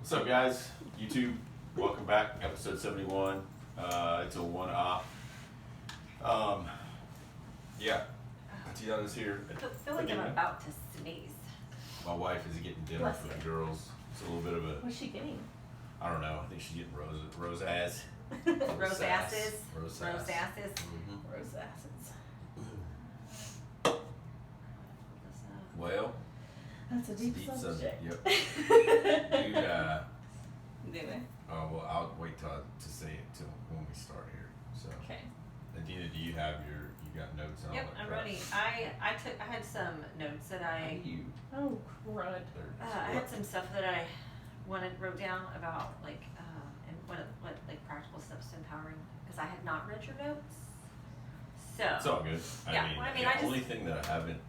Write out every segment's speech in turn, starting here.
What's up, guys? YouTube, welcome back. Episode 71. It's a one-off. Yeah, Tiana's here. I feel like I'm about to sneeze. My wife is getting dinner for the girls. It's a little bit of a. What's she getting? I don't know. I think she's getting rose-ass. Rose-asses. Rose-asses. Rose-asses. Well, that's a deep subject. Yep. Dude, oh, well, I'll wait to say it till when we start here. So. Okay. Adina, do you have you got notes and all Yep, that I'm crap? ready. I had some notes that Oh, crud. I had some stuff that I wrote down about and what like practical steps to empowering, because I had not read your notes. So It's all good. The only thing that I haven't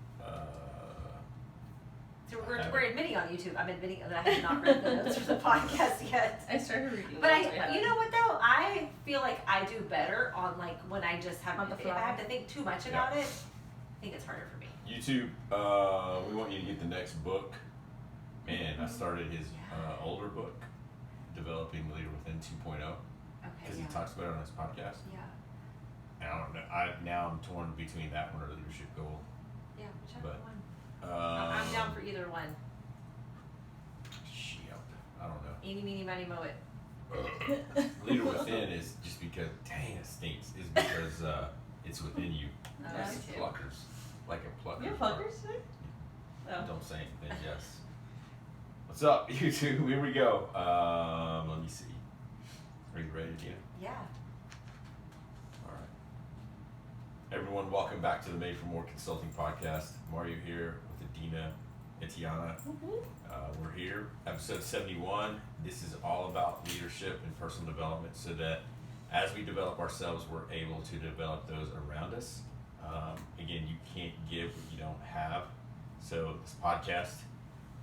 so we're admitting on YouTube. I'm admitting that I have not read the notes for the podcast yet. I started reading. But you know what though? I feel like I do better on like when I just have on the if I have to think too much about it. I think it's harder for me. YouTube, we want you to get the next book. Man, I started his older book, Developing the Leader Within 2.0, because he talks about it on his podcast. Yeah. And I don't know. Now I'm torn between that one or Leadership Goal. Yeah, whichever one. I'm down for either one. Shit, I don't know. Eeny, meeny, miny, moe it. Leader Within is just because, dang, it stinks. Is because it's within you. That's It's too. pluckers, like a plucker. You have pluckers today? Oh. Don't say anything. Yes. What's up, YouTube? Here we go. Let me see. Are you ready, Gina? Yeah. All right. Everyone, welcome back to the Made for More Consulting Podcast. Mario here with Adina and Tiana. We're here, episode 71. This is all about leadership and personal development, so that as we develop ourselves, we're able to develop those around us. Again, you can't give what you don't have. So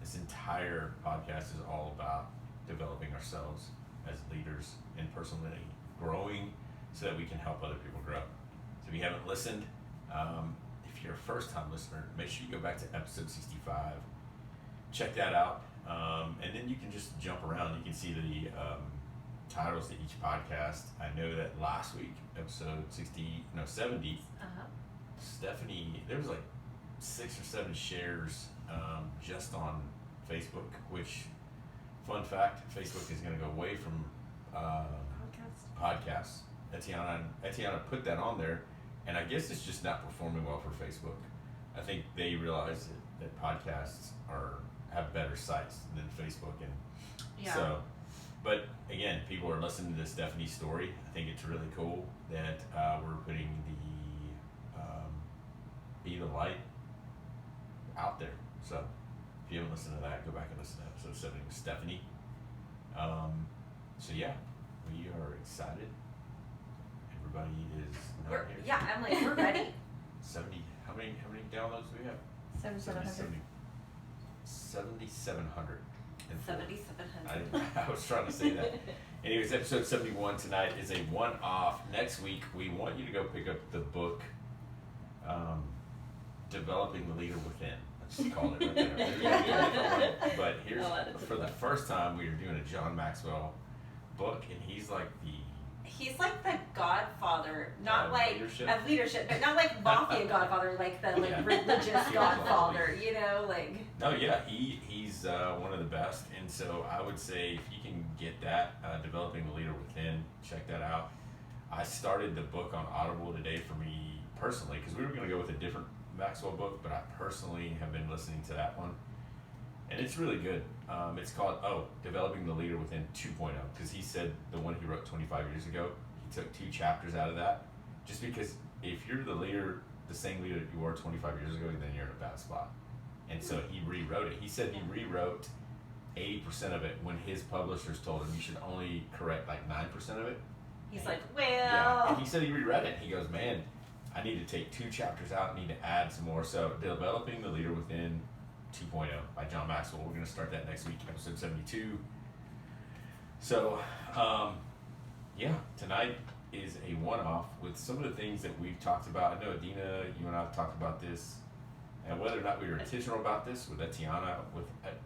this entire podcast is all about developing ourselves as leaders and personally growing so that we can help other people grow. So if you haven't listened, if you're a first-time listener, make sure you go back to episode 65. Check that out, and then you can just jump around. You can see the titles to each podcast. I know that last week, episode 70, Stephanie, there was like 6 or 7 shares just on Facebook, which, fun fact, Facebook is going to go away from podcasts. Etiana put that on there, and I guess it's just not performing well for Facebook. I think they realize that podcasts have better sites than Facebook, and so. But again, people are listening to Stephanie's story. I think it's really cool that we're putting the Be the Light out there. So if you haven't listened to that, go back and listen to episode 70 with Stephanie. So yeah, we are excited. Everybody is not here. Yeah, I'm like, we're ready. 70. How many downloads do we have? 7,700. 7,700. 7,700. I was trying to say that. Anyways, episode 71 tonight is a one-off. Next week, we want you to go pick up the book, Developing the Leader Within. Let's just call it right there. We're gonna do a different one. But here's, for the first time, we are doing a John Maxwell book, and he's like the godfather, not like leadership. Of leadership, but not like mafia godfather, like the religious godfather, you know, like. No, yeah, he's one of the best, and so I would say if you can get that, Developing the Leader Within, check that out. I started the book on Audible today for me personally, because we were going to go with a different Maxwell book, but I personally have been listening to that one, and it's really good. It's called Developing the Leader Within 2.0, because he said the one he wrote 25 years ago, he took 2 chapters out of that, just because if you're the leader, the same leader that you were 25 years ago, then you're in a bad spot. And so he rewrote it. He said he rewrote 80% of it when his publishers told him you should only correct like 9% of it. He's like, well. Yeah, and he said he reread it. He goes, man, I need to take 2 chapters out, need to add some more. So Developing the Leader Within 2.0 by John Maxwell. We're going to start that next week, episode 72. So, tonight is a one-off with some of the things that we've talked about. I know, Adina, you and I have talked about this And whether or not we were intentional about this with Etiana, with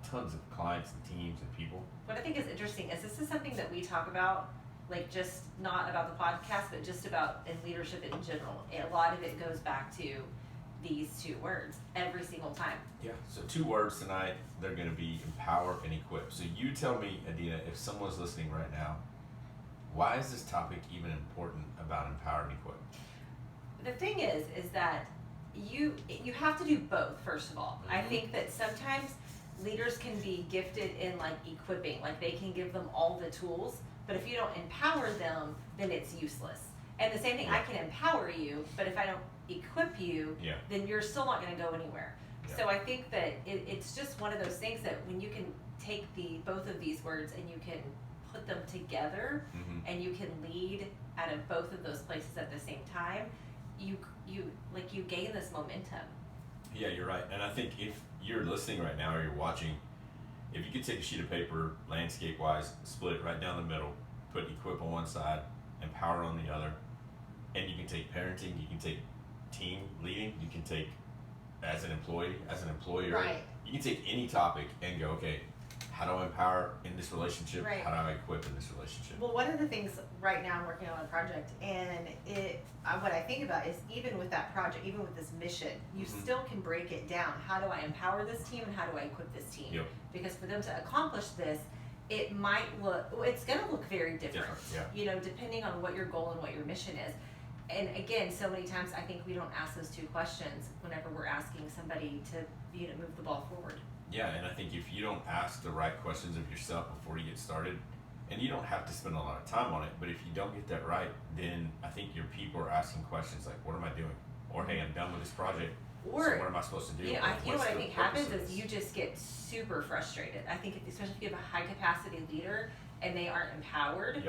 tons of clients and teams and people. What I think is interesting is this is something that we talk about, like just not about the podcast, but just about in leadership in general. A lot of it goes back to these two words every single time. Yeah. So 2 words tonight, they're going to be empower and equip. So you tell me, Adina, if someone's listening right now, why is this topic even important about empower and equip? The thing is that you have to do both, first of all. I think that sometimes leaders can be gifted in like equipping, like they can give them all the tools, but if you don't empower them, then it's useless. And the same thing, I can empower you, but if I don't equip you, then you're still not going to go anywhere. Yeah. So I think that it's just one of those things that when you can take both of these words and you can put them together and you can lead out of both of those places at the same time, you gain this momentum. Yeah, you're right. And I think if you're listening right now or you're watching, if you could take a sheet of paper, landscape wise, split it right down the middle, put equip on one side, empower on the other, and you can take parenting, you can take team leading, you can take as an employee, as an employer, right. You can take any topic and go, okay, how do I empower in this relationship? Right. How do I equip in this relationship? Well, one of the things right now I'm working on a project, and what I think about is even with that project, even with this mission, you still can break it down. How do I empower this team and how do I equip this team? Yep. Because for them to accomplish this, it's going to look very different. Yeah. Depending on what your goal and what your mission is. And again, so many times I think we don't ask those 2 questions whenever we're asking somebody to move the ball forward. Yeah, and I think if you don't ask the right questions of yourself before you get started, and you don't have to spend a lot of time on it, but if you don't get that right, then I think your people are asking questions like, what am I doing? Or, hey, I'm done with this project, so what am I supposed to do? What I think happens is you just get super frustrated. I think especially if you have a high capacity leader and they aren't empowered,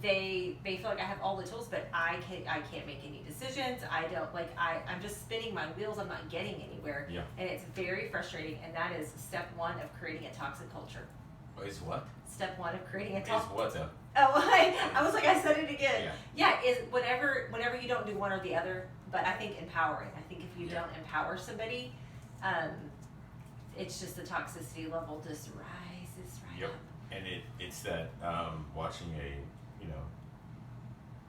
they feel like I have all the tools, but I can't make any decisions. I'm just spinning my wheels. I'm not getting anywhere. Yeah. And it's very frustrating. And that is step 1 of creating a toxic culture. Is what? Step 1 of creating a Is toxic. what though? Oh, I was like, I said it again. Yeah. Is whenever you don't do one or the other. But I think empowering. I think if you don't empower somebody, it's just the toxicity level just rises right up. And it's that watching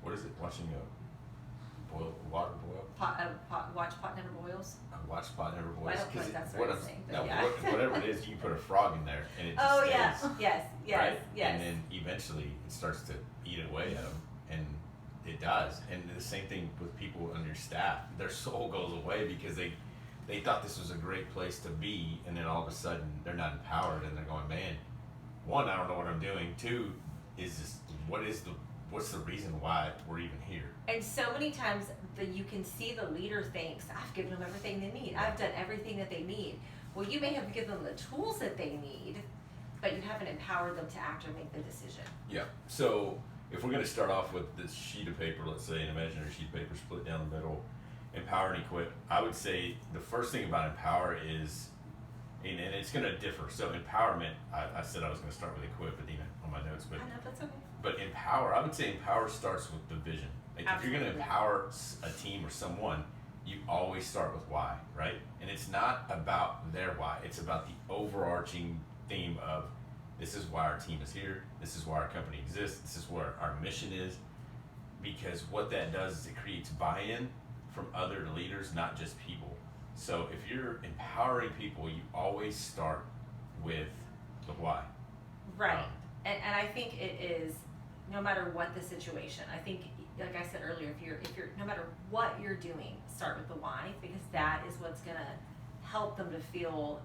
what is it? Watching a water boil? Watch pot never boils. Watch pot never boils. Well, I don't feel like that's what I'm saying. Whatever it is, you can put a frog in there and it just stays. Yes. Right? And then eventually it starts to eat away at them, and it does. And the same thing with people on your staff. Their soul goes away because they thought this was a great place to be, and then all of a sudden they're not empowered and they're going, man, 1, I don't know what I'm doing. 2, is just what's the reason why we're even here? And so many times you can see the leader thinks, I've given them everything they need. I've done everything that they need. Well, you may have given them the tools that they need, but you haven't empowered them to act or make the decision. Yeah. So if we're going to start off with this sheet of paper, let's say an imaginary sheet of paper split down the middle, empower and equip, I would say the first thing about empower is, and it's going to differ. So empowerment, I said I was going to start with equip, Adina, on my notes, but I know, that's okay. But empower, I would say empower starts with the vision. Like if you're going to empower a team or someone, you always start with why, right? And it's not about their why. It's about the overarching theme of this is why our team is here. This is why our company exists. This is what our mission is. Because what that does is it creates buy-in from other leaders, not just people. So if you're empowering people, you always start with the why. Right. And I think it is, no matter what the situation, I think, like I said earlier, if you're no matter what you're doing, start with the why, because that is what's going to help them to feel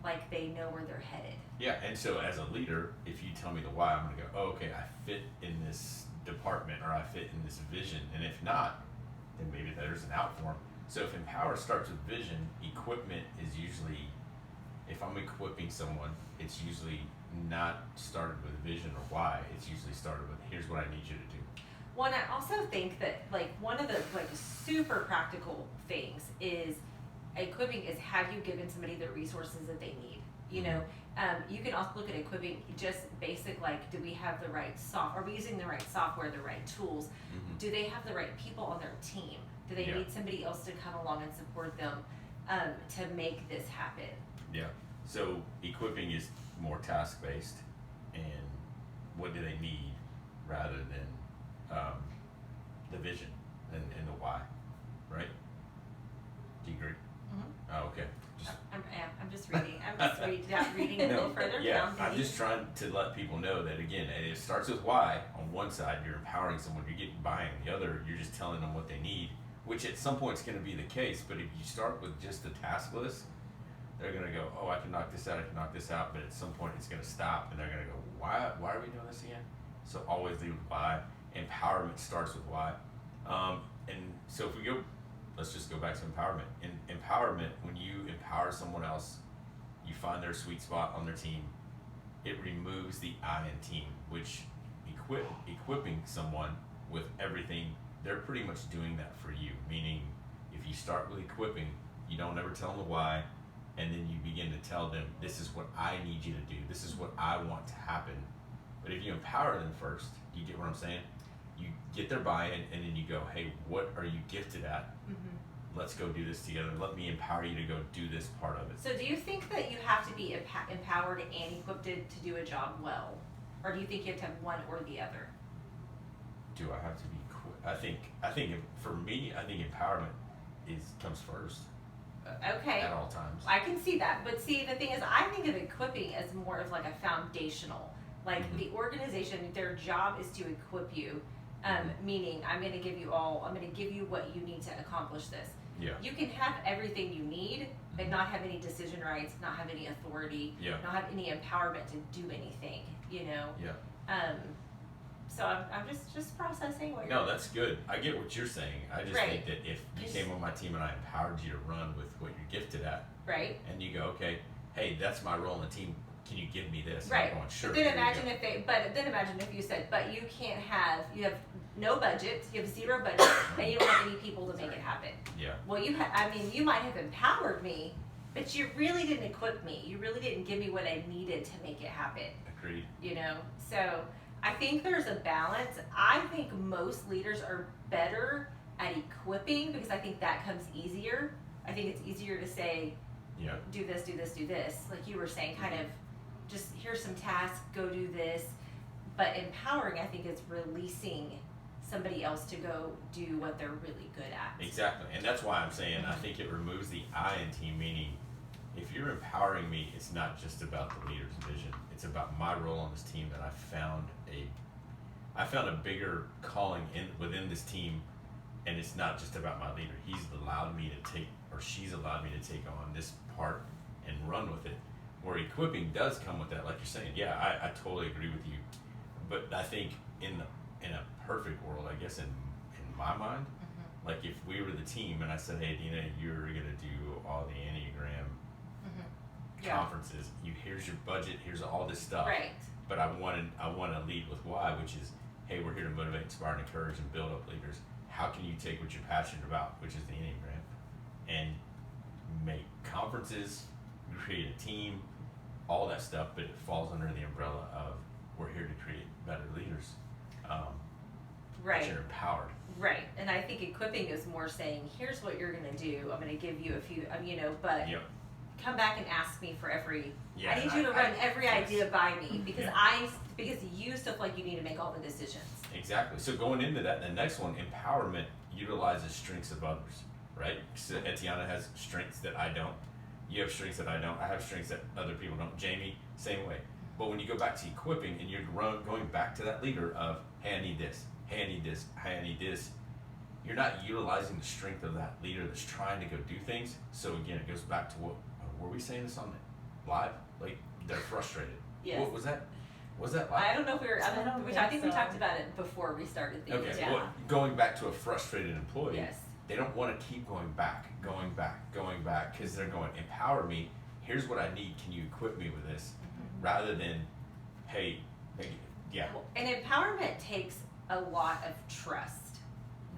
like they know where they're headed. Yeah, and so as a leader, if you tell me the why, I'm going to go, oh, okay, I fit in this department or I fit in this vision. And if not, then maybe there's an out for them. So if empower starts with vision, equipment is usually, if I'm equipping someone, it's usually not started with vision or why. It's usually started with, here's what I need you to do. Well, and I also think that one of the super practical things is equipping is, have you given somebody the resources that they need? You know, you can also look at equipping just basic, do we have the right software? Are we using the right software, the right tools? Do they have the right people on their team? Do they need somebody else to come along and support them? to make this happen. Yeah. So equipping is more task based, and what do they need rather than the vision and the why, right? Do you agree? Mm-hmm. Oh, okay. I'm just reading. Reading a little further down. I'm just trying to let people know that again, it starts with why. On one side, you're empowering someone, you're getting buy-in. The other, you're just telling them what they need, which at some point is going to be the case. But if you start with just the task list, they're going to go, oh, I can knock this out, I can knock this out. But at some point, it's going to stop, and they're going to go, why are we doing this again? So always lead with why. Empowerment starts with why. And so if we go, let's just go back to empowerment. In empowerment, when you empower someone else, you find their sweet spot on their team. It removes the I in team, which equipping someone with everything, they're pretty much doing that for you. Meaning, if you start with equipping, you don't ever tell them the why, and then you begin to tell them, this is what I need you to do. This is what I want to happen. But if you empower them first, you get what I'm saying? You get their buy-in, and then you go, hey, what are you gifted at? Mm-hmm. Let's go do this together. Let me empower you to go do this part of it. So do you think that you have to be empowered and equipped to do a job well? Or do you think you have to have one or the other? Do I have to be I think for me, I think empowerment comes first Okay. at all times. I can see that. But see, the thing is, I think of equipping as more of like a foundational. Like Mhm. the organization, their job is to equip you. Meaning, I'm going to give you what you need to accomplish this. Yeah. You can have everything you need, but not have any decision rights, not have any authority, Yeah. not have any empowerment to do anything, you know? Yeah. So I'm just processing what you're No, that's good. I get what you're saying. I just Right. think that if you came on my team and I empowered you to run with what you're gifted at, right? and you go, okay, hey, that's my role in the team. Can you give me this? And Right. I'm going, sure. But then here you imagine if you said, but you have no budget, you have zero budget, and you don't have any people to make it happen. Yeah. Well, you might have empowered me, but you really didn't equip me. You really didn't give me what I needed to make it happen. Agreed. You know, so I think there's a balance. I think most leaders are better at equipping because I think that comes easier. I think it's easier to say, Yeah. do this, do this, do this. Like you were saying, kind of just here's some tasks, go do this. But empowering, I think, is releasing somebody else to go do what they're really good at. Exactly. And that's why I'm saying I think it removes the I in team, meaning if you're empowering me, it's not just about the leader's vision. It's about my role on this team that I found a bigger calling within this team, and it's not just about my leader. She's allowed me to take on this part and run with it. Where equipping does come with that, like you're saying. Yeah, I totally agree with you. But I think in a perfect world, I guess in my mind, Mm-hmm. like if we were the team and I said, hey, Dina, you're gonna do all the Enneagram Yeah. conferences. Here's your budget. Here's all this stuff. Right. But I want to lead with why, which is, hey, we're here to motivate, inspire, and encourage, and build up leaders. How can you take what you're passionate about, which is the Enneagram, and make conferences, create a team, all that stuff, but it falls under the umbrella of we're here to create better leaders. Right. That you're empowered. Right. And I think equipping is more saying, here's what you're going to do. I'm going to give you a few, but Yep. come back and ask me for every. Yeah, I need you to run every yes. idea by me because Yeah. because you still feel like you need to make all the decisions. Exactly. So going into that, the next one, empowerment utilizes strengths of others, right? So Etiana has strengths that I don't. You have strengths that I don't. I have strengths that other people don't. Jamie, same way. But when you go back to equipping and you're going back to that leader of, hey, I need this. Hey, I need this. Hey, I need this. You're not utilizing the strength of that leader that's trying to go do things. So again, it goes back to what were we saying this on live? Like they're frustrated. Yes. What was that? Was that I live? don't know if we were. I don't I think think we so. talked about it before we started things. Okay. Yeah. Well, going back to a frustrated employee. Yes. They don't want to keep going back, because they're going, empower me. Here's what I need. Can you equip me with this? Rather than, hey, yeah. And empowerment takes a lot of trust,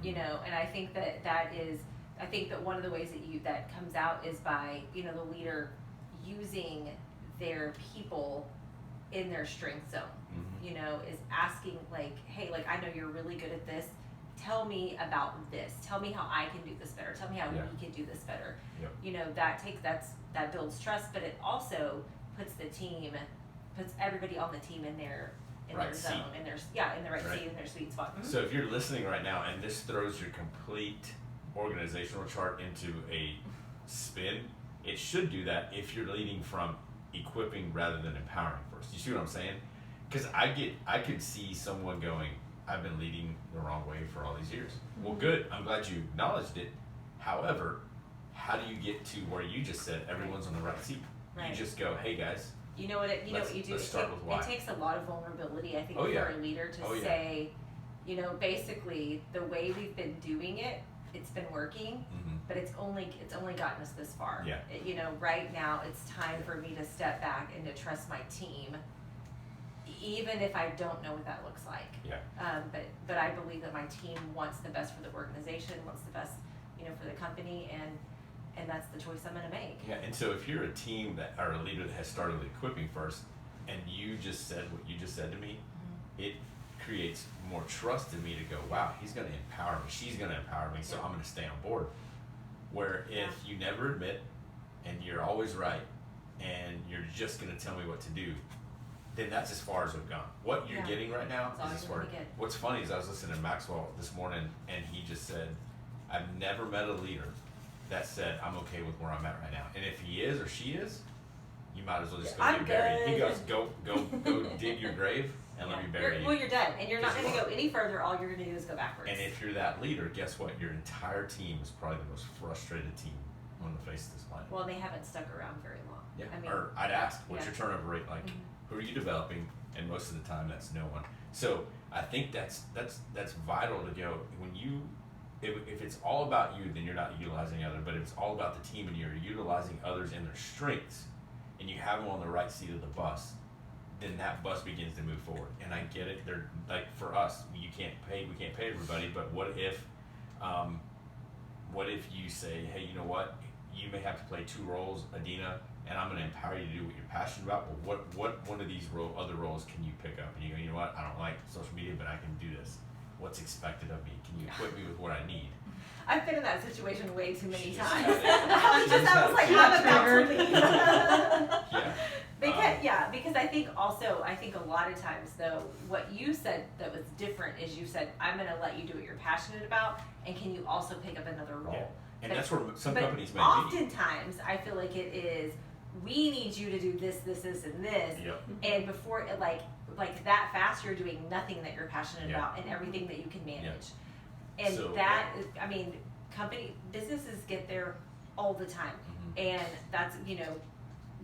and I think I think that one of the ways that comes out is by, the leader using their people in their strength zone, Mhm. is asking like, hey, like I know you're really good at this. tell me about this. Tell me how I can do this better. Tell me how Yeah. we can do this better. Yep. You know, that builds trust, but it also puts everybody on the team in their Right zone, seat. in the right Right. seat, in their sweet spot. So if you're listening right now and this throws your complete organizational chart into a spin, it should do that if you're leading from equipping rather than empowering first. You see what I'm saying? Because I could see someone going, I've been leading the wrong way for all these years. Well, good. I'm glad you acknowledged it. However, how do you get to where you just said everyone's on the right seat? Right. You just go, hey guys, You know what you do? let's start with why. It takes a lot of vulnerability, I think, Oh, yeah. for a leader to Oh, yeah. say, you know, basically the way we've been doing it, it's been working, but it's only gotten us this far. Yeah. You know, right now it's time for me to step back and to trust my team, even if I don't know what that looks like. Yeah. But I believe that my team wants the best for the organization, wants the best, you know, for the company, and that's the choice I'm going to make. Yeah, and so if you're a team or a leader that has started equipping first, and you just said what you just said to me, it creates more trust in me to go, wow, he's going to empower me, she's going to empower me, so I'm going to stay on board. Where if you never admit, and you're always right, and you're just going to tell me what to do, then that's as far as we've gone. What you're getting right now It's always is as far. gonna be good. What's funny is I was listening to Maxwell this morning, and he just said, I've never met a leader that said, I'm okay with where I'm at right now. And if he is or she is, you might as well just go I'm get buried. He good. goes, go dig your grave and let me bury you. Well, you're done, and you're not Because going to go any further. All you're going to do is go backwards. And if you're that leader, guess what? Your entire team is probably the most frustrated team on the face of this planet. Well, they haven't stuck around very long. Yeah. I mean, Or I'd ask, what's yeah. your turnover rate like? Who are you developing? And most of the time, that's no one. So I think that's vital to go when you. If it's all about you, then you're not utilizing others. But if it's all about the team and you're utilizing others in their strengths, and you have them on the right seat of the bus, then that bus begins to move forward. And I get it. They're like, for us, we can't pay everybody. But what if you say, hey, you know what? You may have to play two roles, Adina, and I'm going to empower you to do what you're passionate about. But what one of these other roles can you pick up? And you go, you know what? I don't like social media, but I can do this. What's expected of me? Can you equip me with what I need? I've been in that situation way too many She's times. had it. I was like, I'm about to leave. Yeah. Because I think a lot of times though, what you said that was different is you said, I'm going to let you do what you're passionate about, and can you also pick up another role? Yeah. And that's where some companies may be. Oftentimes, I feel like it is, we need you to do this, and this, Yep. and before it, like that fast, you're doing nothing that you're passionate Yeah. about and everything that you can manage. And So, is, I mean, businesses get there all the time, and that's, you know,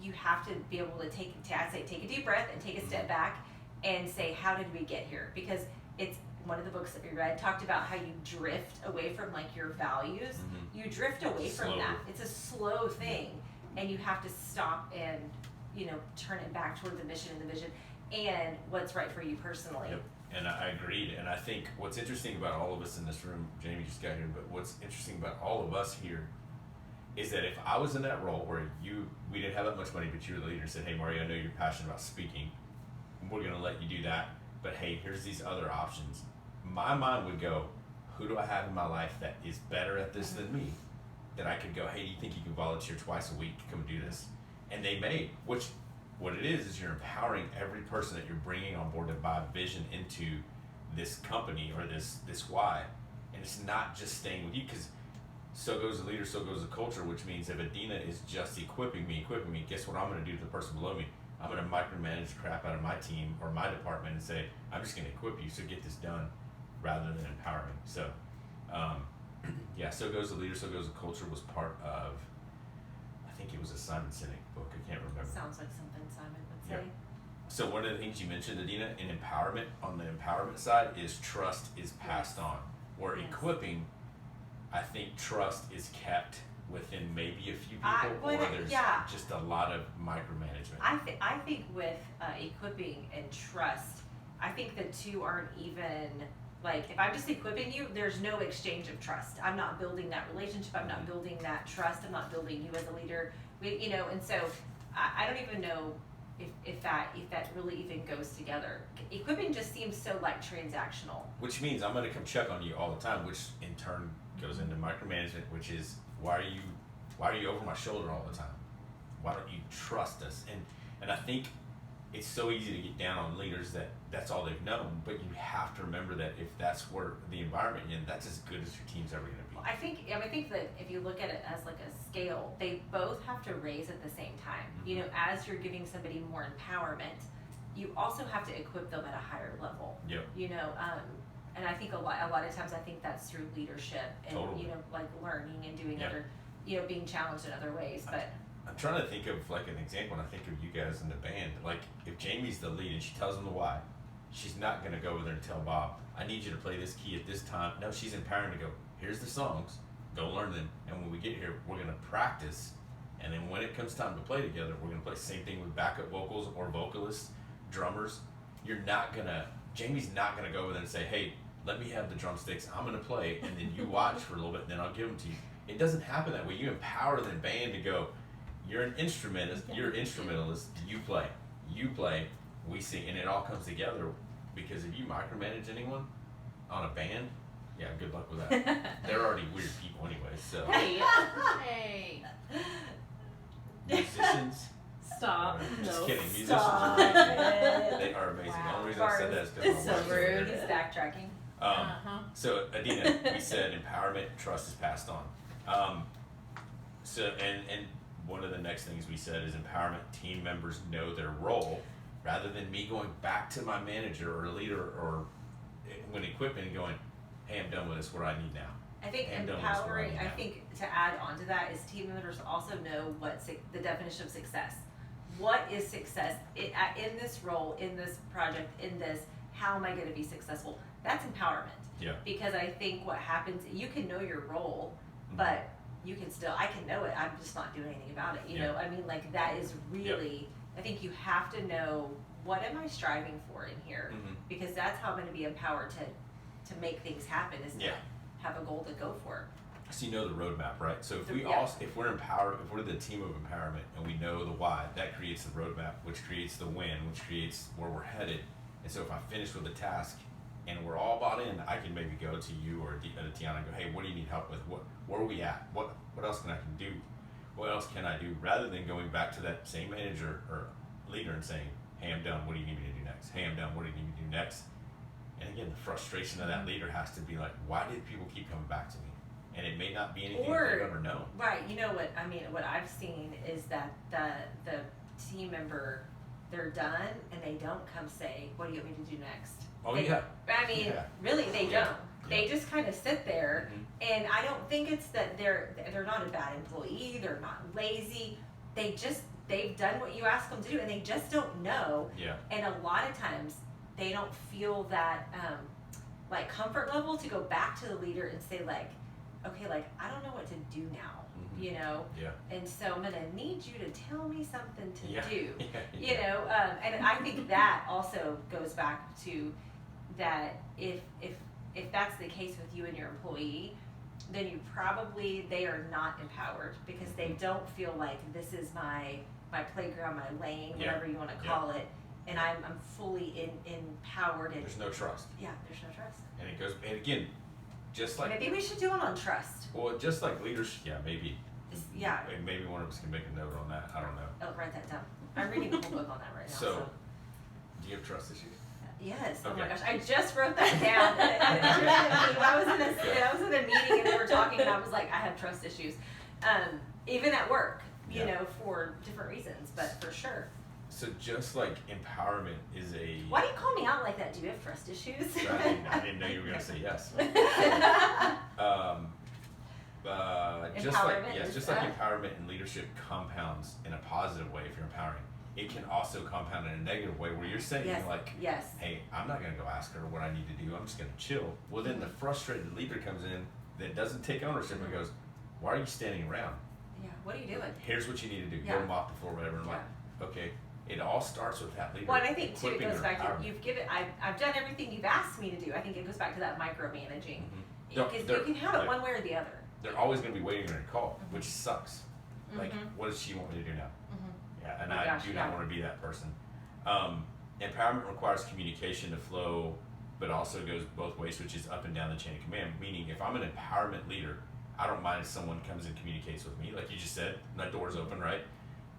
you have to be able to take a deep breath and take a step back and say, how did we get here? Because it's one of the books that we read talked about how you drift away from like your values. You drift away from that. It's a slow thing, and you have to stop and, you know, turn it back toward the mission and the vision and what's right for you personally. Yep. And I agreed. And I think what's interesting about all of us in this room, Jamie just got here, but what's interesting about all of us here is that if I was in that role where we didn't have that much money, but you were the leader and said, hey, Mario, I know you're passionate about speaking. We're going to let you do that. But hey, here's these other options. My mind would go, who do I have in my life that is better at this than me? That I could go, hey, do you think you can volunteer twice a week to come do this? And they may, which what it is you're empowering every person that you're bringing on board to buy vision into this company or this why. And it's not just staying with you, because so goes the leader, so goes the culture, which means if Adina is just equipping me, guess what I'm going to do to the person below me? I'm going to micromanage the crap out of my team or my department and say, I'm just going to equip you, so get this done, rather than empowering. So, so goes the leader, so goes the culture was part of, I think it was a Simon Sinek book, I can't remember. Sounds like something Simon would say. Yeah. So one of the things you mentioned, Adina, in empowerment, on the empowerment side, is trust is passed on. Where equipping, I think trust is kept within maybe a few people, or there's just a lot of micromanagement. I think with equipping and trust, I think the two aren't even, like, if I'm just equipping you, there's no exchange of trust. I'm not building that relationship. I'm not building that trust. I'm not building you as a leader. And so I don't even know if that really even goes together. Equipping just seems so like transactional. Which means I'm going to come check on you all the time, which in turn goes into micromanagement, which is why are you over my shoulder all the time? Why don't you trust us? And I think it's so easy to get down on leaders that's all they've known, but you have to remember that if that's where the environment you're in, that's as good as your team's ever going to be. I think that if you look at it as like a scale, they both have to raise at the same time. You know, as you're giving somebody more empowerment, you also have to equip them at a higher level. Yep. You know, and I think a lot of times I think that's through leadership and Totally. you know, like learning and doing Yep. other, you know, being challenged in other ways. But I'm trying to think of like an example, and I think of you guys in the band. Like if Jamie's the lead and she tells them the why, she's not going to go over there and tell Bob, I need you to play this key at this time. No, she's empowering to go, here's the songs, go learn them, and when we get here, we're going to practice, and then when it comes time to play together, we're going to play. Same thing with backup vocals or vocalists, drummers. Jamie's not going to go over there and say, hey, let me have the drumsticks, I'm going to play, and then you watch for a little bit, and then I'll give them to you. It doesn't happen that way. You empower the band to go, you're an instrumentalist, you play, we sing, and it all comes together. Because if you micromanage anyone on a band, yeah, good luck with that. They're already weird people anyway, so. Hey. Musicians, Stop. just No. kidding, musicians Stop are amazing. it. They are amazing. Wow. The only reason I said that is because It's my so wife's rude. over He's there. backtracking. So Adina, we said empowerment, trust is passed on. And one of the next things we said is empowerment. Team members know their role, rather than me going back to my manager or leader or when equipment and going, hey, I'm done with this. What do I need now? I think And don't listen empowering, right I now. think to add on to that is team members also know what the definition of success. What is success in this role, in this project, in this, how am I going to be successful? That's empowerment. Yeah. Because I think what happens, you can know your role, Mhm. but you can still, I can know it, I'm just not doing anything about it. You Yeah. know, I mean, like that is really, I think you have to know, what am I striving for in here? Mhm. Because that's how I'm going to be empowered to make things happen, is to Yeah. have a goal to go for. So you know the roadmap, right? So if Yeah. if we're empowered, if we're the team of empowerment and we know the why, that creates the roadmap, which creates the win, which creates where we're headed. And so if I finish with a task and we're all bought in, I can maybe go to you or Tiana and go, hey, what do you need help with? Where are we at? What else can I do? What else can I do? Rather than going back to that same manager or leader and saying, hey, I'm done. What do you need me to do next? Hey, I'm done. What do you need me to do next? And again, the frustration of that leader has to be like, why did people keep coming back to me? And it may not be anything Or- they've ever known. Right, you know what, I mean, what I've seen is that the team member, they're done and they don't come say, what do you want me to do next? Oh, They- yeah. I mean, Yeah. really, they Yeah. don't. They just kind of sit there, Mhm. and I don't think it's that they're not a bad employee, they're not lazy, they've done what you ask them to do, and they just don't know. Yeah. And a lot of times, they don't feel that, like, comfort level to go back to the leader and say, like, okay, like, I don't know what to do now, Mhm. you know? Yeah. And so I'm gonna need you to tell me something to Yeah. do. Yeah. You know, and I think that also goes back to that if that's the case with you and your employee, then they are not empowered because they don't feel like this is my playground, my lane, Yeah. whatever you want to call it, and I'm fully empowered and There's no trust. yeah, there's no trust. And it goes, and again, just like, Maybe we should do one on trust. well, just like leadership, yeah, maybe. Yeah, And maybe one of us can make a note on that. I don't know. I'll write that down. I'm reading the whole book on that right now. So, do you have trust issues? Yes. Oh my Okay. gosh, I just wrote that down. I was in a meeting and we were talking, and I was like, I have trust issues, even at work, you Yeah. know, for different reasons, but for sure. So just like empowerment is a. Why do you call me out like that? Do you have trust issues? I didn't know you were gonna say yes. Empowerment is Just like that? empowerment and leadership compounds in a positive way if you're empowering. It can also compound in a negative way where you're saying Yes. like, Yes. hey, I'm not gonna go ask her what I need to do. I'm just gonna chill. Well, then the frustrated leader comes in that doesn't take ownership and goes, why are you standing around? Yeah. What are you doing? Here's what you need to do. Yeah. Go mop the floor, whatever. And I'm like, okay. It all starts with that leader. Well, and I think too, it equipping goes their back to empowerment. you've given. I've done everything you've asked me to do. I think it goes back to that micromanaging, Mhm. because They're- you can have it yeah. one way or the other. They're always going to be waiting on your call, Mhm. which sucks. Like, Mhm. what does she want me to do now? Mhm. and Oh I gosh, do not yeah. want to be that person. Empowerment requires communication to flow, but also goes both ways, which is up and down the chain of command. Meaning, if I'm an empowerment leader, I don't mind if someone comes and communicates with me, like you just said, that door's open, right?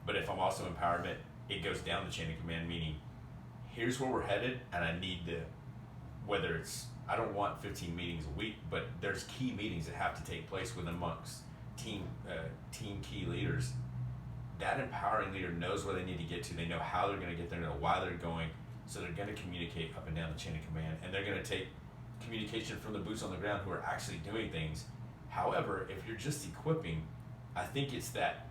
But if I'm also empowerment, it goes down the chain of command, meaning, here's where we're headed, and I need to, whether it's, I don't want 15 meetings a week, but there's key meetings that have to take place with amongst team key leaders. That empowering leader knows where they need to get to. They know how they're going to get there, know why they're going. So they're going to communicate up and down the chain of command, and they're going to take communication from the boots on the ground who are actually doing things. However, if you're just equipping, I think it's that,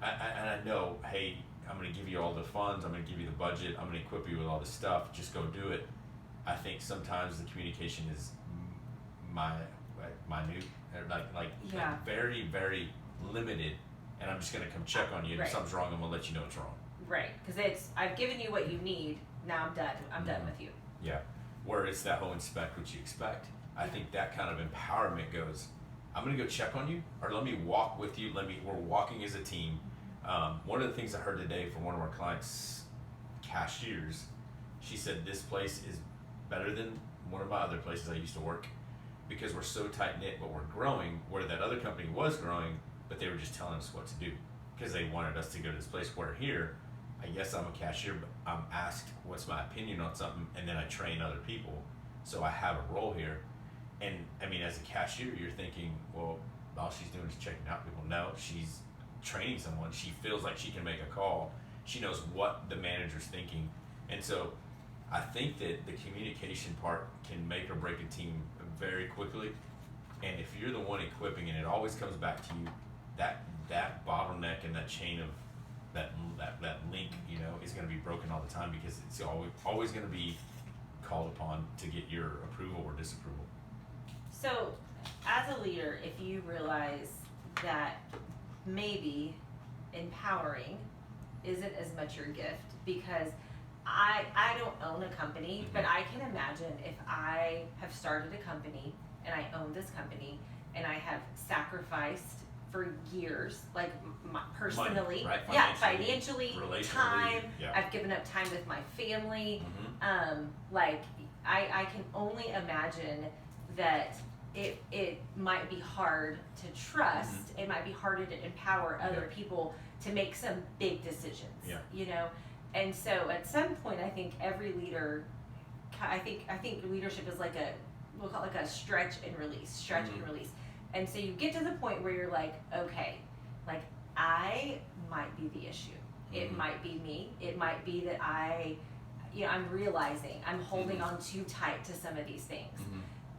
and I know, hey, I'm going to give you all the funds, I'm going to give you the budget, I'm going to equip you with all this stuff, just go do it. I think sometimes the communication is minute, like very, very limited, and I'm just going to come check on you, and if something's wrong, I'm going to let you know it's wrong. Right, because it's, I've given you what you need, now I'm done. I'm done with you. Yeah, where it's that whole inspect what you expect. I think that kind of empowerment goes, I'm going to go check on you, or let me walk with you, we're walking as a team. One of the things I heard today from one of our clients, cashiers, she said this place is better than one of my other places I used to work because we're so tight-knit, but we're growing, where that other company was growing, but they were just telling us what to do because they wanted us to go to this place. Where here, I guess I'm a cashier, but I'm asked what's my opinion on something, and then I train other people. So I have a role here. And I mean, as a cashier, you're thinking, well, all she's doing is checking out people. No, she's training someone. She feels like she can make a call. She knows what the manager's thinking. And so I think that the communication part can make or break a team very quickly. And if you're the one equipping, and it always comes back to you, that bottleneck and that chain of that link, is going to be broken all the time because it's always going to be called upon to get your approval or disapproval. So, as a leader, if you realize that maybe empowering isn't as much your gift, because I don't own a company, but I can imagine if I have started a company and I own this company and I have sacrificed for years, like personally, money, right? Financially, time. Yeah. I've given up time with my family. I can only imagine that it might be hard to trust. It might be harder to empower other people to make some big decisions. And so at some point, I think every leader, I think leadership is we'll call it like a stretch and release, and release. And so you get to the point where you're like, okay, like I might be the issue. It might be me. It might be that I'm realizing I'm holding on too tight to some of these things.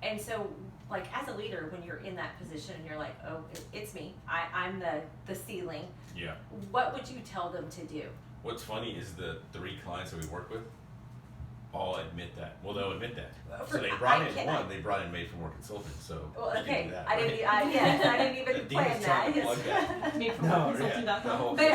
And so, like, as a leader, when you're in that position and you're like, oh, it's me, I'm the ceiling. Yeah. What would you tell them to do? What's funny is the 3 clients that we work with all admit that. Well, they'll admit that. So they brought they brought in Made for More Consultants. So well, they okay, can do that, I didn't even plan that. Made for more consulting.com. But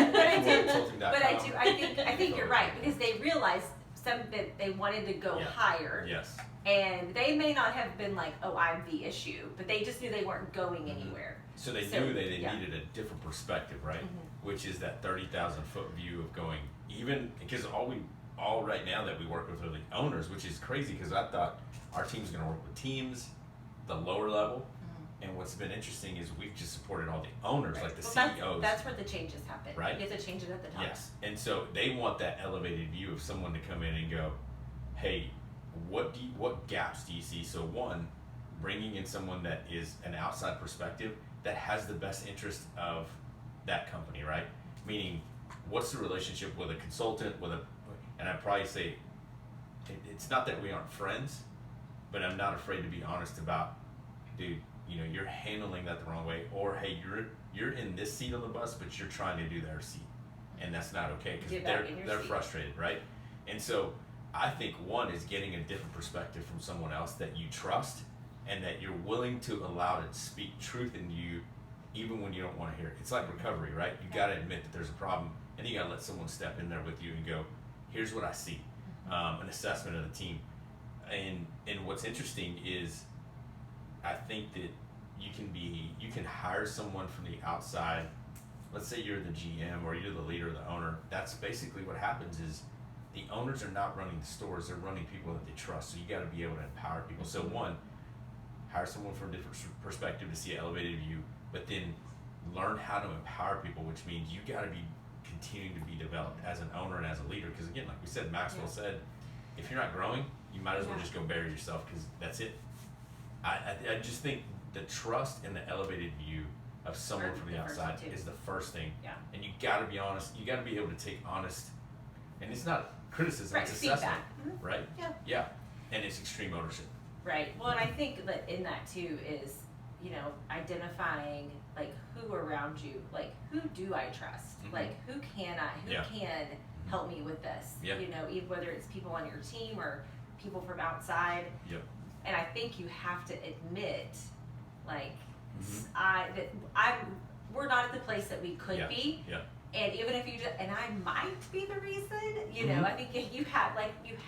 I think you're right, because they realized that they wanted to go higher. Yes. And they may not have been like, oh, I'm the issue, but they just knew they weren't going anywhere. So they knew they needed a different perspective, right? Which is that 30,000 foot view of going, even because all right now that we work with are the owners, which is crazy because I thought our team's going to work with teams, the lower level. And what's been interesting is we've just supported all the owners, like the CEOs. That's where the changes happen. Right? You have to change it at the top. Yes. And so they want that elevated view of someone to come in and go, hey, what gaps do you see? So one, bringing in someone that is an outside perspective that has the best interest of that company, right? Meaning, what's the relationship with a consultant, and I'd probably say, it's not that we aren't friends, but I'm not afraid to be honest about, dude, you're handling that the wrong way, or hey, you're in this seat on the bus, but you're trying to do their seat, and that's not okay because they're frustrated, right? And so I think one is getting a different perspective from someone else that you trust, and that you're willing to allow to speak truth into you, even when you don't want to hear it. It's like recovery, right? You got to admit that there's a problem, and you got to let someone step in there with you and go, here's what I see, an assessment of the team. And what's interesting is, I think that you can hire someone from the outside let's say you're the GM or you're the leader or the owner, that's basically what happens is the owners are not running the stores, they're running people that they trust. So you got to be able to empower people. So one, hire someone from a different perspective to see an elevated view, but then learn how to empower people, which means you got to be continuing to be developed as an owner and as a leader. Because again, like we said, Maxwell said, if you're not growing, you might as well just go bury yourself, because that's it. I just think the trust and the elevated view of someone from the outside is the first thing. Yeah. And you got to be honest. You got to be able to take honest, and it's not criticism, it's assessment, right? Yeah. Yeah. And it's extreme ownership. Right. Well, and I think that in that too is, identifying like who around you, like who do I trust? Like who can help me with this? Even whether it's people on your team or people from outside. Yep. And I think you have to admit, like, we're not at the place that we could be. Yeah. And even if and I might be the reason, I think you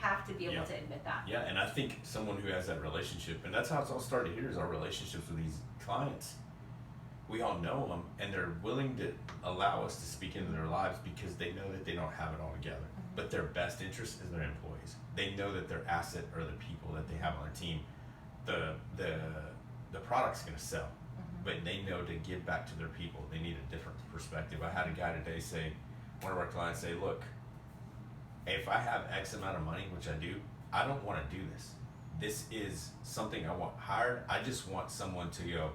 have to be able to admit that. Yeah, and I think someone who has that relationship, and that's how it's all started here, is our relationships with these clients. We all know them, and they're willing to allow us to speak into their lives because they know that they don't have it all together. But their best interest is their employees. They know that their asset are the people that they have on their team. The product's going to sell, but they know to give back to their people. They need a different perspective. I had a guy today say, one of our clients say, look, if I have X amount of money, which I do, I don't want to do this. This is something I want hired. I just want someone to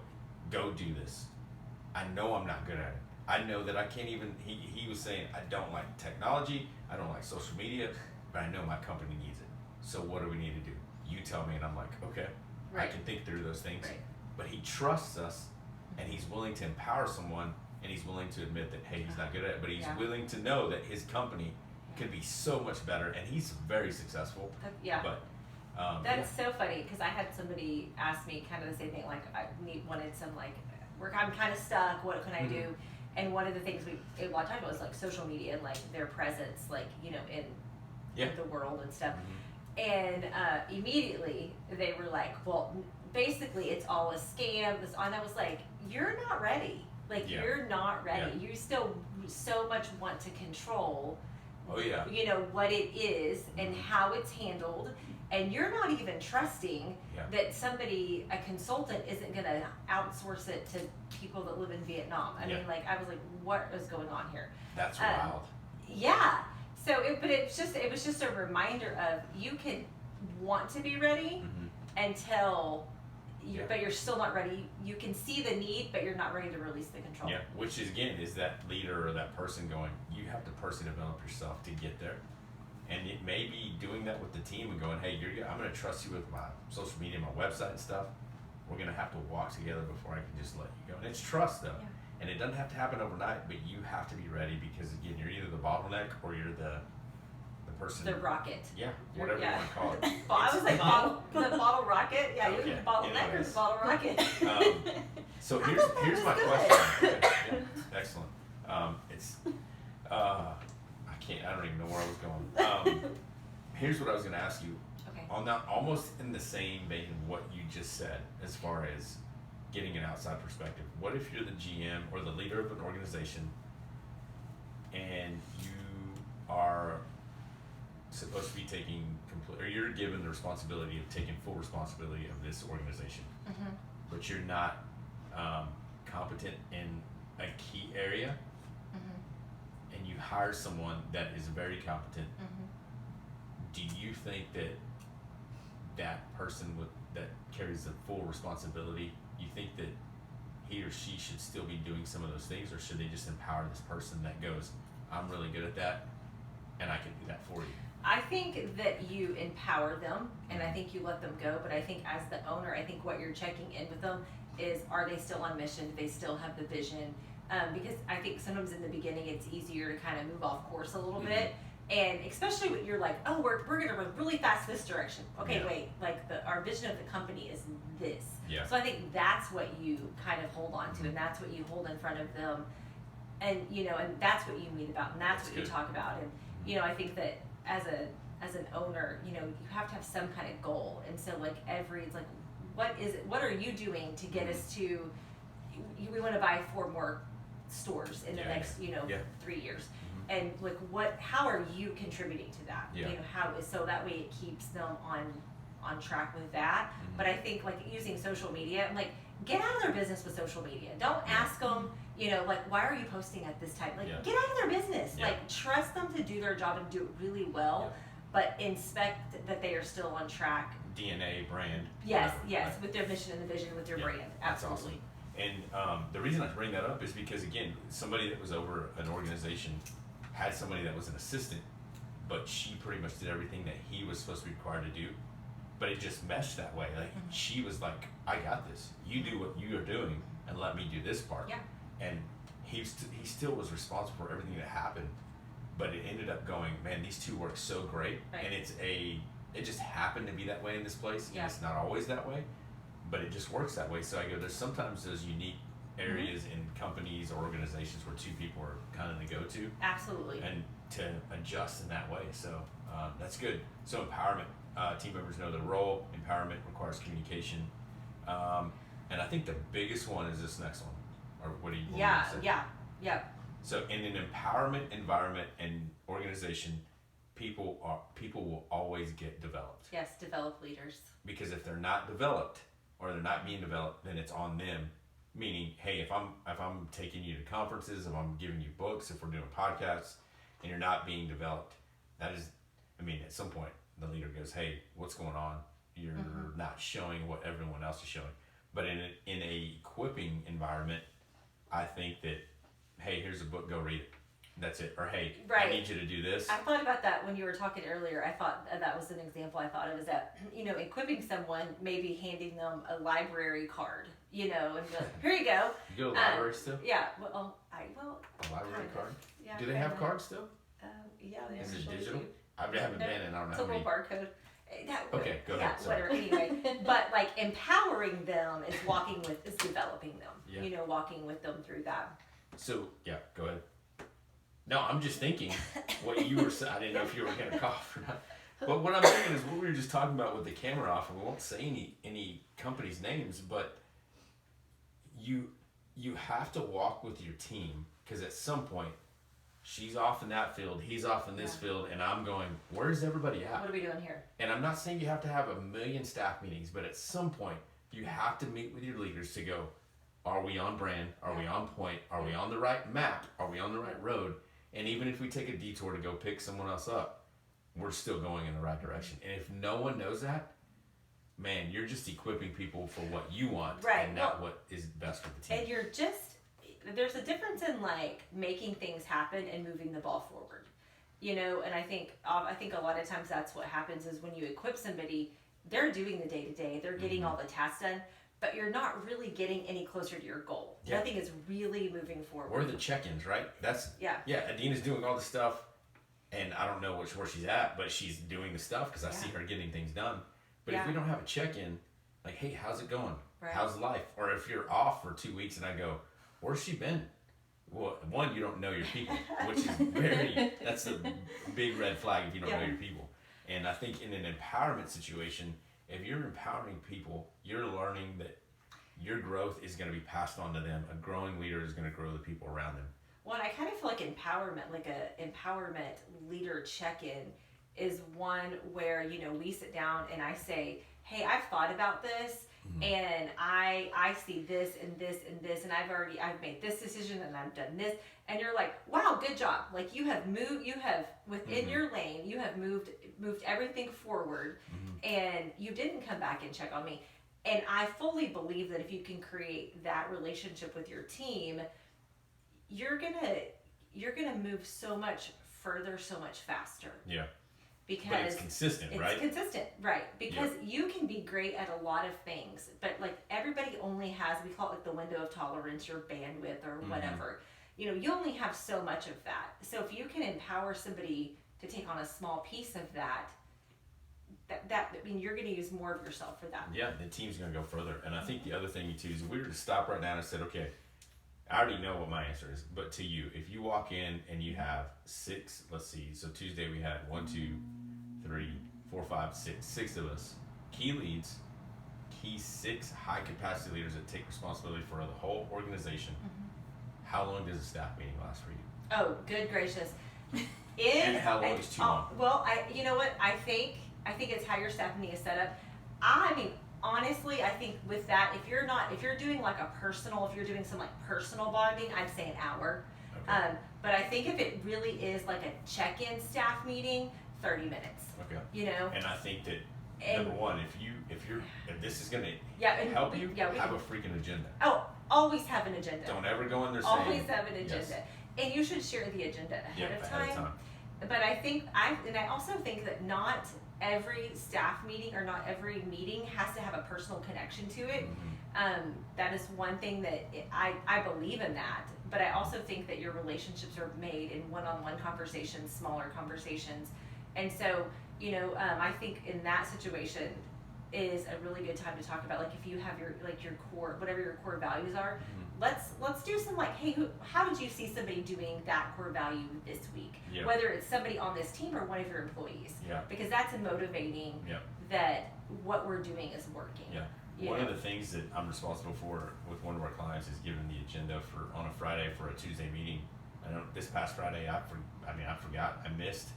go do this. I know I'm not good at it. I know that I can't even, he was saying, I don't like technology, I don't like social media, but I know my company needs it. So what do we need to do? You tell me, and I'm like, okay, I can think through those things. Right. But he trusts us, and he's willing to empower someone, and he's willing to admit that, hey, he's not good at it, but he's willing to know that his company could be so much better, and he's very successful. But that's so funny, because I had somebody ask me kind of the same thing, like I wanted some I'm kind of stuck, what can I do? And one of the things we talked about was like social media and like their presence, like, in the world and stuff. And immediately they were like, well, basically it's all a scam. And I was like, you're not ready. Like, you're not ready. You still so much want to control, what it is and how it's handled. And you're not even trusting that a consultant isn't going to outsource it to people that live in Vietnam. I mean, I was like, what is going on here? That's wild. Yeah. So, it was just a reminder of you can want to be ready until, but you're still not ready. You can see the need, but you're not ready to release the control. Yeah, which is, again, is that leader or that person going, you have to personally develop yourself to get there. And it may be doing that with the team and going, hey, I'm going to trust you with my social media, my website and stuff. We're going to have to walk together before I can just let you go. And it's trust, though. Yeah. And it doesn't have to happen overnight, but you have to be ready because, again, you're either the bottleneck or you're the person. The rocket. Yeah, whatever you want to call it. I was like, the bottle rocket? Yeah, you're the bottleneck or the bottle rocket. So here's my question. Okay, excellent. I don't even know where I was going. Here's what I was going to ask you. Okay. On that, almost in the same vein of what you just said, as far as getting an outside perspective. What if you're the GM or the leader of an organization, and you are supposed to be or you're given the responsibility of taking full responsibility of this organization, but you're not competent in a key area? And you hire someone that is very competent, do you think that person that carries the full responsibility, you think that he or she should still be doing some of those things, or should they just empower this person that goes, I'm really good at that, and I can do that for you? I think that you empower them, and I think you let them go, but I think as the owner, I think what you're checking in with them is, are they still on mission? Do they still have the vision? Because I think sometimes in the beginning it's easier to kind of move off course a little bit, and especially when you're like, oh, we're gonna run really fast this direction. Okay, wait, like our vision of the company is this. Yeah. So I think that's what you kind of hold on to, and that's what you hold in front of them, and and that's what you meet about, and that's what you talk about, and I think that as an owner, you have to have some kind of goal, and so like it's like, what are you doing to get us to? We want to buy 4 more stores in the Yeah, next, yeah. 3 years. Mm-hmm. And like, how are you contributing to that? Yeah. So that way it keeps them on track with that. Mm-hmm. But I think like using social media, I'm like, get out of their business with social media. Don't ask them, like, why are you posting at this time? Like, Yeah. get out of their business. Yeah. Like, trust them to do their job and do it really well, but inspect that they are still on track. DNA, brand. Yes, whatever, yes, right? with their mission and the vision, with their brand. That's Absolutely. awesome. And the reason I bring that up is because, again, somebody that was over an organization had somebody that was an assistant, but she pretty much did everything that he was supposed to be required to do. But it just meshed that way. Like, she was like, I got this. You do what you are doing and let me do this part. Yeah. And he still was responsible for everything that happened. But it ended up going, man, these two work so great. Right. And it just happened to be that way in this place. Yeah. And it's not always that way, but it just works that way. So I go, there's sometimes those unique areas in companies or organizations where two people are kind of the go-to. Absolutely. And to adjust in that way. So that's good. So empowerment. Team members know their role. Empowerment requires communication. And I think the biggest one is this next one. Or what do you want to say? Yeah. So in an empowerment environment and organization, people will always get developed. Yes, develop leaders. Because if they're not developed or they're not being developed, then it's on them. Meaning, hey, if I'm taking you to conferences, if I'm giving you books, if we're doing podcasts, and you're not being developed, that is, at some point the leader goes, hey, what's going on? You're not showing what everyone else is showing. But in a equipping environment, I think that, hey, here's a book, go read it. That's it. Or, hey, Right. I need you to do this. I thought about that when you were talking earlier. I thought that was an example. I thought it was that, equipping someone, maybe handing them a library card, and be like, here you go. You go to the library still? Yeah. A A library kind of. card? Yeah, Do they have kind of. cards still? Yeah, they Is it actually digital? do. I haven't been, and I don't know It's how a little many. barcode. Okay, go ahead, sorry. Whatever. Anyway, but like empowering them is developing them. Yeah. Walking with them through that. So, yeah, go ahead. No, I'm just thinking what you were saying. I didn't know if you were going to cough or not. But what I'm thinking is what we were just talking about with the camera off, and we won't say any company's names, but you have to walk with your team, because at some point, she's off in that field, he's off in this field, and I'm going, where's everybody at? What are we doing here? And I'm not saying you have to have 1 million staff meetings, but at some point, you have to meet with your leaders to go, are we on brand? Are we on point? Are we on the right map? Are we on the right road? And even if we take a detour to go pick someone else up, we're still going in the right direction. And if no one knows that, man, you're just equipping people for what you want, Right. and not what is best for the team. And there's a difference in like making things happen and moving the ball forward, and I think a lot of times that's what happens is when you equip somebody, they're doing the day-to-day, they're getting all the tasks done, but you're not really getting any closer to your goal. Yeah. Nothing is really moving forward. Or the check-ins, right? Yeah. Adina's doing all the stuff, and I don't know where she's at, but she's doing the stuff because I see her getting things done. But if we don't have a check-in, like, hey, how's it going? Right. How's life? Or if you're off for 2 weeks and I go, where's she been? Well, one, you don't know your people, which is that's a big red flag if you don't know your people. And I think in an empowerment situation, if you're empowering people, you're learning that your growth is going to be passed on to them. A growing leader is going to grow the people around them. Well, and I kind of feel like empowerment, like a empowerment leader check-in, is one where we sit down and I say, hey, I've thought about this, and I see this and this and this, and I've made this decision and I've done this, and you're like, wow, good job. Like you have within your lane, you have moved everything forward, and you didn't come back and check on me. And I fully believe that if you can create that relationship with your team, you're gonna move so much further, so much faster. Yeah. Because but it's consistent, right? It's consistent, right? Because you can be great at a lot of things, but like everybody only has, we call it like the window of tolerance, your bandwidth or whatever. You only have so much of that. So if you can empower somebody to take on a small piece of that you're going to use more of yourself for that. Yeah, the team's going to go further. And I think the other thing too is if we were to stop right now and said, okay, I already know what my answer is, but to you, if you walk in and you have 6, let's see, so Tuesday we had 1, 2, 3, 4, 5, 6 of us, key leads, 6 high capacity leaders that take responsibility for the whole organization. How long does a staff meeting last for you? Oh, good gracious. And how long is too long? Well, you know what? I think it's how your staff meeting is set up. I mean, honestly, I think with that, if you're doing like if you're doing some like personal bonding, I'd say an hour. Okay. But I think if it really is like a check-in staff meeting, 30 minutes. Okay. You know? And I think that number one, if this is gonna help you, have a freaking agenda. Oh, always have an agenda. Don't ever go in there saying. Always have an agenda. Yes. And you should share the agenda ahead of time. Ahead of time. But I also think that not every staff meeting or not every meeting has to have a personal connection to it. Mm-hmm. That is one thing that I believe in that. But I also think that your relationships are made in one-on-one conversations, smaller conversations. And so, I think in that situation is a really good time to talk about, like, if you have your core, whatever your core values are, let's do some like, hey, how did you see somebody doing that core value this week? Yeah. Whether it's somebody on this team or one of your employees. Yeah. Because that's motivating that what we're doing is working. Yeah. One of the things that I'm responsible for with one of our clients is giving the agenda on a Friday for a Tuesday meeting. I know this past Friday, I forgot, I missed,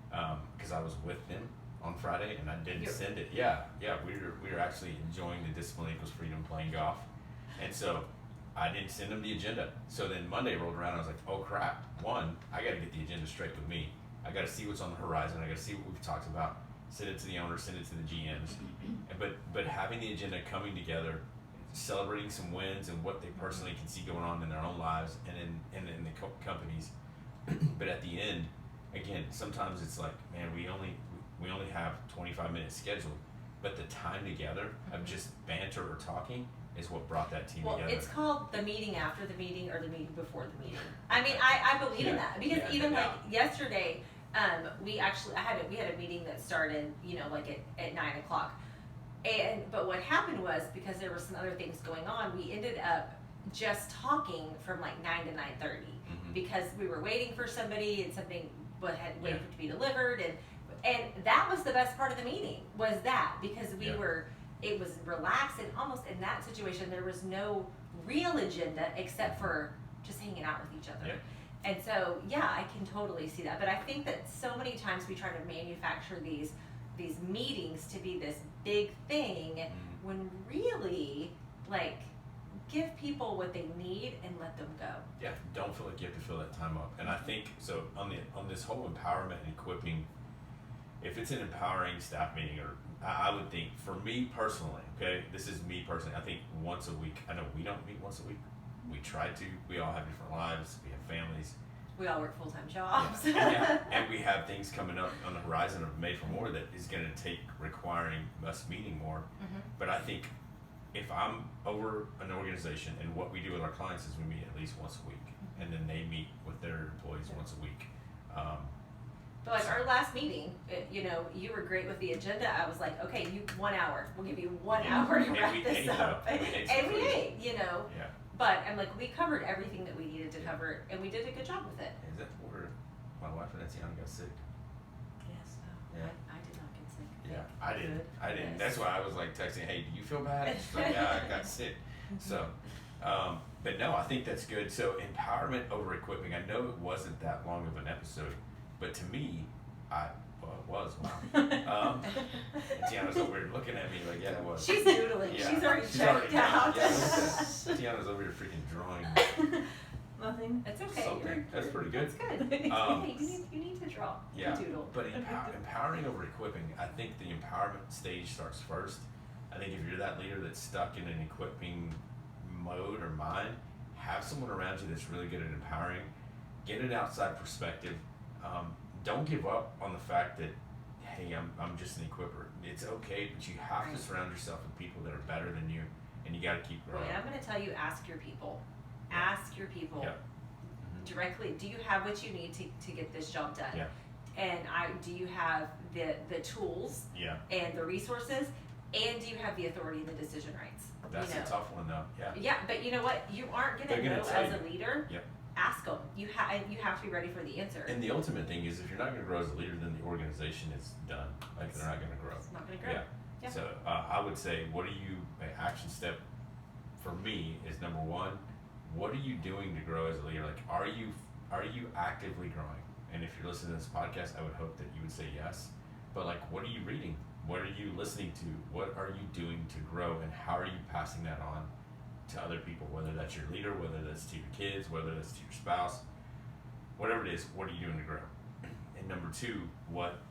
because I was with them on Friday and I didn't send it. Yeah, we were actually enjoying the Discipline Equals Freedom playing golf, and so I didn't send them the agenda. So then Monday rolled around, and I was like, oh crap! One, I got to get the agenda straight with me. I got to see what's on the horizon. I got to see what we've talked about. Send it to the owner, send it to the GMs. But having the agenda coming together, celebrating some wins and what they personally can see going on in their own lives and in the companies. But at the end, again, sometimes it's like, man, we only have 25 minutes scheduled, but the time together of just banter or talking is what brought that team together. Well, it's called the meeting after the meeting or the meeting before the meeting. I mean, I believe in that because even like yesterday. We had a meeting that started, like at 9:00, but what happened was because there were some other things going on, we ended up just talking from like 9 to 9:30 because we were waiting for somebody and something had waited to be delivered, and that was the best part of the meeting was that because it was relaxed and almost in that situation there was no real agenda except for just hanging out with each other. Yeah. And so, I can totally see that. But I think that so many times we try to manufacture these meetings to be this big thing when really, like, give people what they need and let them go. Yeah, don't feel like you have to fill that time up. And I think, so on this whole empowerment and equipping, if it's an empowering staff meeting, or I would think, for me personally, okay, this is me personally, I think once a week. I know we don't meet once a week. We try to. We all have different lives. We have families. We all work full-time jobs. And we have things coming up on the horizon of Made for More that is going to requiring us meeting more. But I think if I'm over an organization and what we do with our clients is we meet at least once a week, and then they meet with their employees once a week. But like our last meeting, you were great with the agenda. I was like, okay, 1 hour. We'll give you 1 hour to wrap this up. And we ate, Yeah. But I'm like, we covered everything that we needed to cover, and we did a good job with it. Is that where my wife and Etiana got sick? Yes. Yeah. I did not get sick. Yeah, I didn't. Yes. That's why I was like texting, hey, do you feel bad? She's like, yeah, I got sick. So, but no, I think that's good. So empowerment over equipping. I know it wasn't that long of an episode, but to me, it was. Wow. Tiana's over here looking at me like, yeah, it was. She's doodling. Yeah. She's already checked out. Yeah, Tiana's over here freaking drawing. Nothing. It's okay. Something. That's pretty good. That's good. Hey, you need to draw. Yeah, doodle. but empowering over equipping, I think the empowerment stage starts first. I think if you're that leader that's stuck in an equipping mode or mind, have someone around you that's really good at empowering. Get an outside perspective. Don't give up on the fact that, hey, I'm just an equipper. It's okay, but you have to surround yourself with people that are better than you, and you got to keep growing. Well, I'm going to tell you, ask your people. Ask your people. Yeah. Directly, do you have what you need to get this job done? Yeah. And do you have the tools and the resources, and do you have the authority and the decision rights? That's a tough one, though. Yeah. Yeah, but you know what? You aren't going to know as a leader. Yep. Ask them. You have to be ready for the answer. And the ultimate thing is, if you're not going to grow as a leader, then the organization is done. Like, they're not going to grow. It's not going to grow. Yeah. So I would say, an action step for me is number one, what are you doing to grow as a leader? Like, are you actively growing? And if you're listening to this podcast, I would hope that you would say yes. But like, what are you reading? What are you listening to? What are you doing to grow? And how are you passing that on to other people? Whether that's your leader, whether that's to your kids, whether that's to your spouse, whatever it is, what are you doing to grow? And number two, what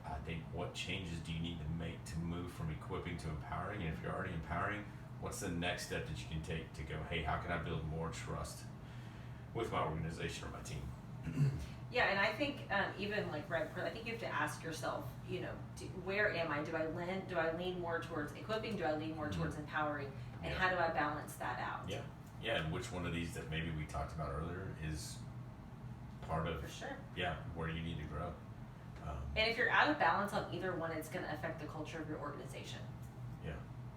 changes do you need to make to move from equipping to empowering? And if you're already empowering, what's the next step that you can take to go, hey, how can I build more trust with my organization or my team? Yeah, and I think even like I think you have to ask yourself, where am I? Do I lean more towards equipping? Do I lean more towards empowering? And how do I balance that out? Yeah, and which one of these that maybe we talked about earlier is part of, for sure. Yeah, where you need to grow. And if you're out of balance on either one, it's going to affect the culture of your organization. Yeah,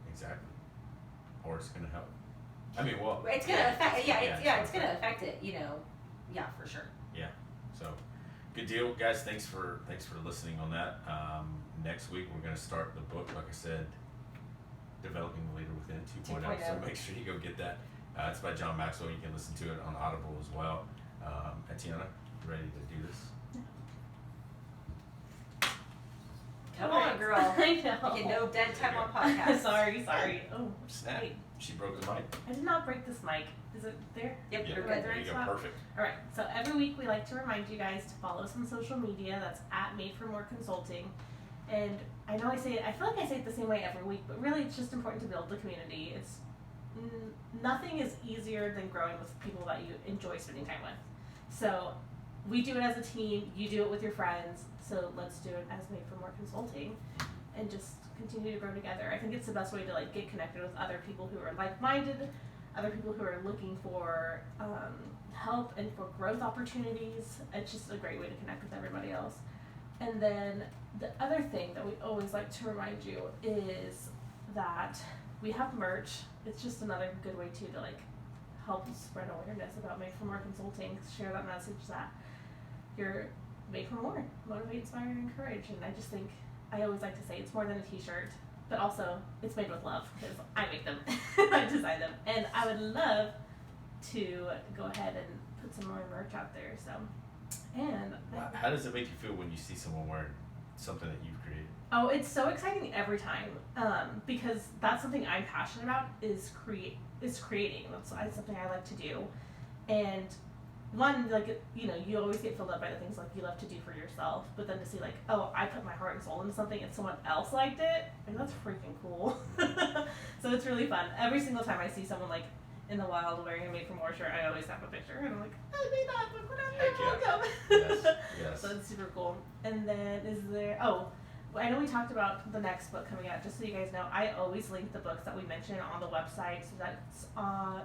exactly. Or it's going to help. I mean, well, it's going to affect. It's going to affect it. Yeah, for sure. Yeah. So, good deal, guys. Thanks for listening on that. Next week we're going to start the book, like I said, Developing the Leader Within 2.0. So make sure you go get that. It's by John Maxwell. You can listen to it on Audible as well. Etiana, ready to do this? Come on, girl. I know. You get no dead time on podcast. sorry. Oh, Snap. wait. She broke the mic. I did not break this mic. Is it there? Yep, you're Right good. There you go. spot? Perfect. All right. So every week we like to remind you guys to follow us on social media. That's at Made for More Consulting. And I know I say it. I feel like I say it the same way every week, but really it's just important to build the community. It's nothing is easier than growing with people that you enjoy spending time with. So we do it as a team. You do it with your friends. So let's do it as Made for More Consulting, and just continue to grow together. I think it's the best way to like get connected with other people who are like-minded, other people who are looking for help and for growth opportunities. It's just a great way to connect with everybody else. And then the other thing that we always like to remind you is that we have merch. It's just another good way too to like help spread awareness about Made for More Consulting. Share that message that you're made for more, motivate, inspire, and encourage. And I just think I always like to say it's more than a t-shirt, but also it's made with love because I make them, I design them, and I would love to go ahead and put some more merch out there. So, and How does it make you feel when you see someone wearing something that you've created? oh, it's so exciting every time because that's something I'm passionate about is creating. That's something I like to do, and one, like, you always get filled up by the things like you love to do for yourself, but then to see like, oh, I put my heart and soul into something and someone else liked it, and that's freaking cool. So it's really fun. Every single time I see someone like in the wild wearing a Made for More shirt, I always snap a picture and I'm like, I made that, look what I did, welcome. Yes. So it's super cool. And then I know we talked about the next book coming out, just so you guys know, I always link the books that we mention on the website, so that's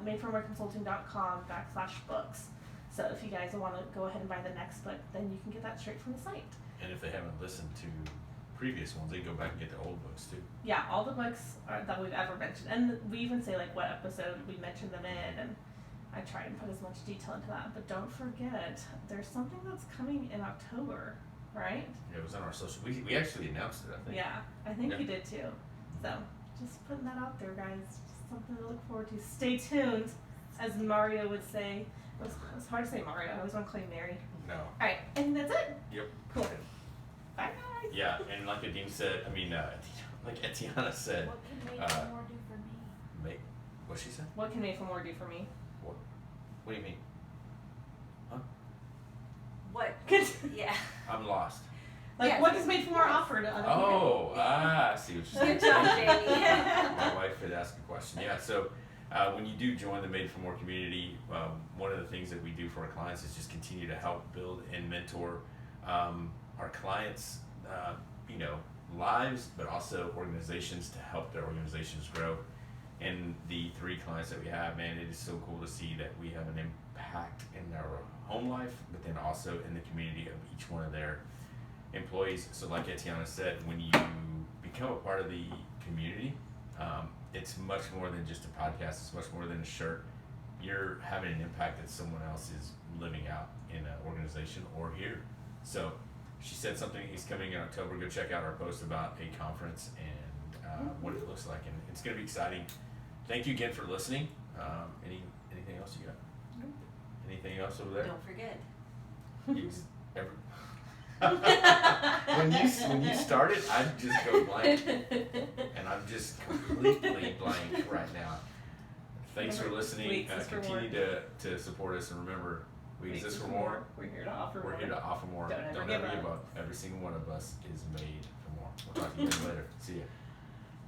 madeformoreconsulting.com/books. So if you guys want to go ahead and buy the next book, then you can get that straight from the site. And if they haven't listened to previous ones, they can go back and get the old books too. Yeah, all the books that we've ever mentioned. And we even say like what episode we mentioned them in, and I try and put as much detail into that. But don't forget, there's something that's coming in October, right? Yeah, it was on our social. We actually announced it, I think. Yeah, I think we did too. So just putting that out there, guys. Just something to look forward to. Stay tuned, as Mario would say. It's hard to say Mario. I always want to claim Mary. No. All right, and that's it. Yep. Cool. Bye, guys. Yeah, and like Adina said, like Etiana said, What can Made for More do for me? what she said? What can Made for More do for me? What do you mean? What? Yeah. I'm lost. Like, Yeah, what does Made for More offer to other people? Oh, I see what you're saying. Good job, Jamie. My wife had asked a question. Yeah, so when you do join the Made for More community, one of the things that we do for our clients is just continue to help build and mentor our clients, lives, but also organizations to help their organizations grow. And the 3 clients that we have, man, it is so cool to see that we have an impact in their home life, but then also in the community of each one of their employees. So like Etiana said, when you become a part of the community, it's much more than just a podcast. It's much more than a shirt. You're having an impact that someone else is living out in an organization or here. So she said something is coming in October. Go check out our post about a conference and what it looks like, and it's going to be exciting. Thank you again for listening. Anything else you got? Anything else over there? Don't forget. When you started, I'd just go blank, and I'm just completely blank right now. Thanks for listening. Continue to support us, and remember, we exist for more. We're here to offer more. We're here to offer more. Don't ever give up. Every single one of us is made for more. We'll talk to you guys later. See ya.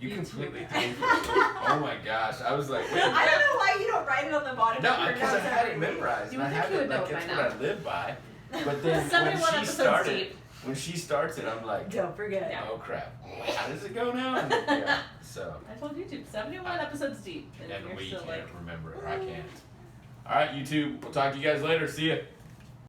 You You completely too. threw me for a loop. Oh my gosh, I was like, wait. I don't know why you don't write it on the bottom No, of your because I notes had it every week. memorized. You And I would have think you it would know like it it's by what now. I live by. But then 71 when she episodes started, deep. when she starts it, I'm like, Don't forget. Yeah. oh crap, how does it go now? And, yeah, so. I told you to. 71 episodes deep. And you're we still can't like, remember it. I can't. All right, YouTube. We'll talk to you guys later. See ya.